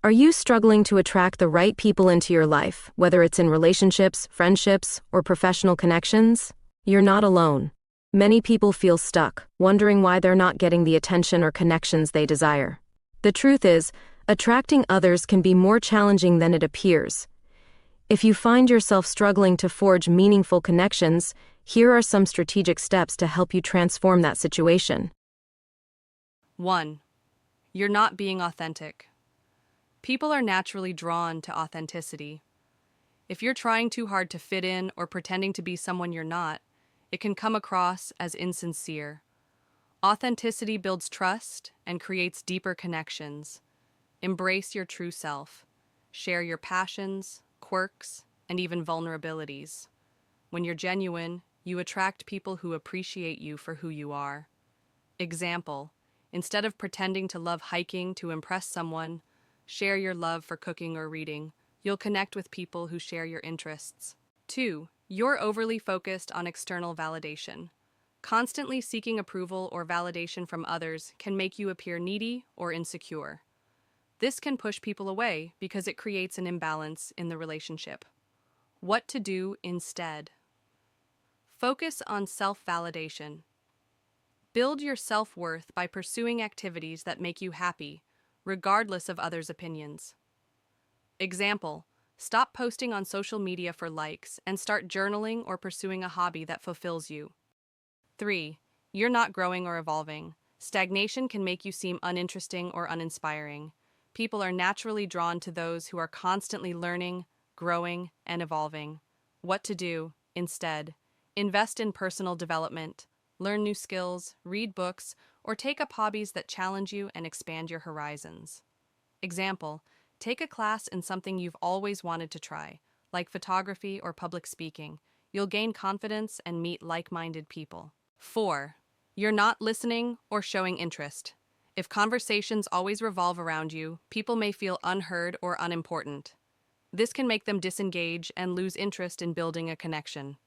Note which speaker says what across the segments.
Speaker 1: Are you struggling to attract the right people into your life, whether it's in relationships, friendships, or professional connections? You're not alone. Many people feel stuck, wondering why they're not getting the attention or connections they desire. The truth is, attracting others can be more challenging than it appears. If you find yourself struggling to forge meaningful connections, here are some strategic steps to help you transform that situation.
Speaker 2: 1. You're not being authentic. People are naturally drawn to authenticity. If you're trying too hard to fit in or pretending to be someone you're not, it can come across as insincere. Authenticity builds trust and creates deeper connections. Embrace your true self. Share your passions, quirks, and even vulnerabilities. When you're genuine, you attract people who appreciate you for who you are. Example, instead of pretending to love hiking to impress someone, share your love for cooking or reading. You'll connect with people who share your interests. 2. You're overly focused on external validation. Constantly seeking approval or validation from others can make you appear needy or insecure. This can push people away because it creates an imbalance in the relationship. What to do instead? Focus on self-validation. Build your self-worth by pursuing activities that make you happy, regardless of others' opinions. Example, stop posting on social media for likes and start journaling or pursuing a hobby that fulfills you. 3. You're not growing or evolving. Stagnation can make you seem uninteresting or uninspiring. People are naturally drawn to those who are constantly learning, growing, and evolving. What to do instead? Invest in personal development. Learn new skills, read books, or take up hobbies that challenge you and expand your horizons. Example, take a class in something you've always wanted to try, like photography or public speaking. You'll gain confidence and meet like-minded people. 4. You're not listening or showing interest. If conversations always revolve around you, people may feel unheard or unimportant. This can make them disengage and lose interest in building a connection.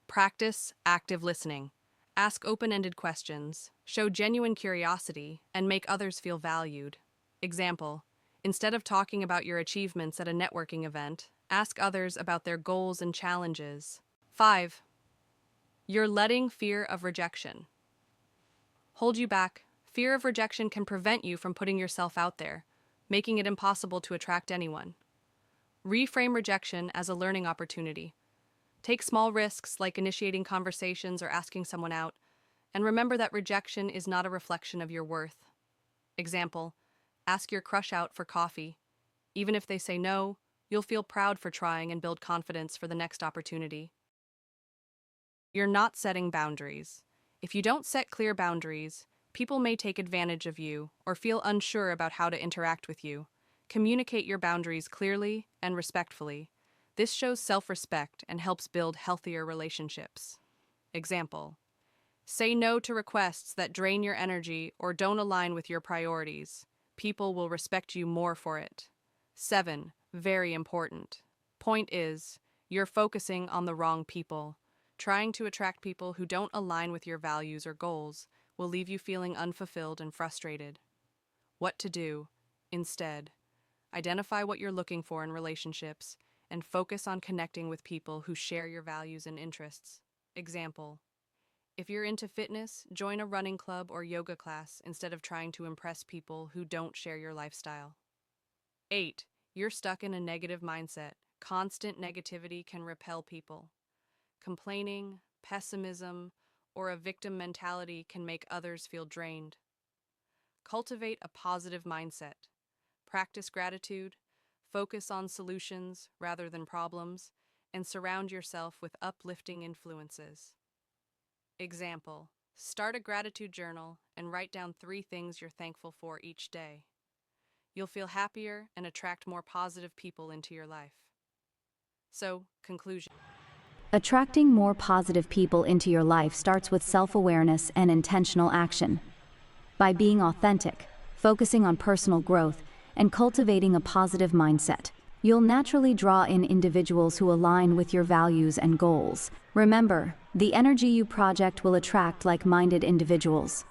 Speaker 2: Practice active listening. Ask open-ended questions, show genuine curiosity, and make others feel valued. Example, instead of talking about your achievements at a networking event, ask others about their goals and challenges. 5. You're letting fear of rejection hold you back. Fear of rejection can prevent you from putting yourself out there, making it impossible to attract anyone. Reframe rejection as a learning opportunity. Take small risks like initiating conversations or asking someone out, and remember that rejection is not a reflection of your worth. Example, ask your crush out for coffee. Even if they say no, you'll feel proud for trying and build confidence for the next opportunity. You're not setting boundaries. If you don't set clear boundaries, people may take advantage of you or feel unsure about how to interact with you. Communicate your boundaries clearly and respectfully. This shows self-respect and helps build healthier relationships. Example, say no to requests that drain your energy or don't align with your priorities. People will respect you more for it. 7. Very important. Point is, you're focusing on the wrong people. Trying to attract people who don't align with your values or goals will leave you feeling unfulfilled and frustrated. What to do instead? Identify what you're looking for in relationships and focus on connecting with people who share your values and interests. Example, if you're into fitness, join a running club or yoga class instead of trying to impress people who don't share your lifestyle. 8. You're stuck in a negative mindset. Constant negativity can repel people. Complaining, pessimism, or a victim mentality can make others feel drained. Cultivate a positive mindset. Practice gratitude, focus on solutions rather than problems, and surround yourself with uplifting influences. Example, start a gratitude journal and write down 3 things you're thankful for each day. You'll feel happier and attract more positive people into your life. So, conclusion.
Speaker 3: Attracting more positive people into your life starts with self-awareness and intentional action. By being authentic, focusing on personal growth, and cultivating a positive mindset, you'll naturally draw in individuals who align with your values and goals. Remember, the energy you project will attract like-minded individuals.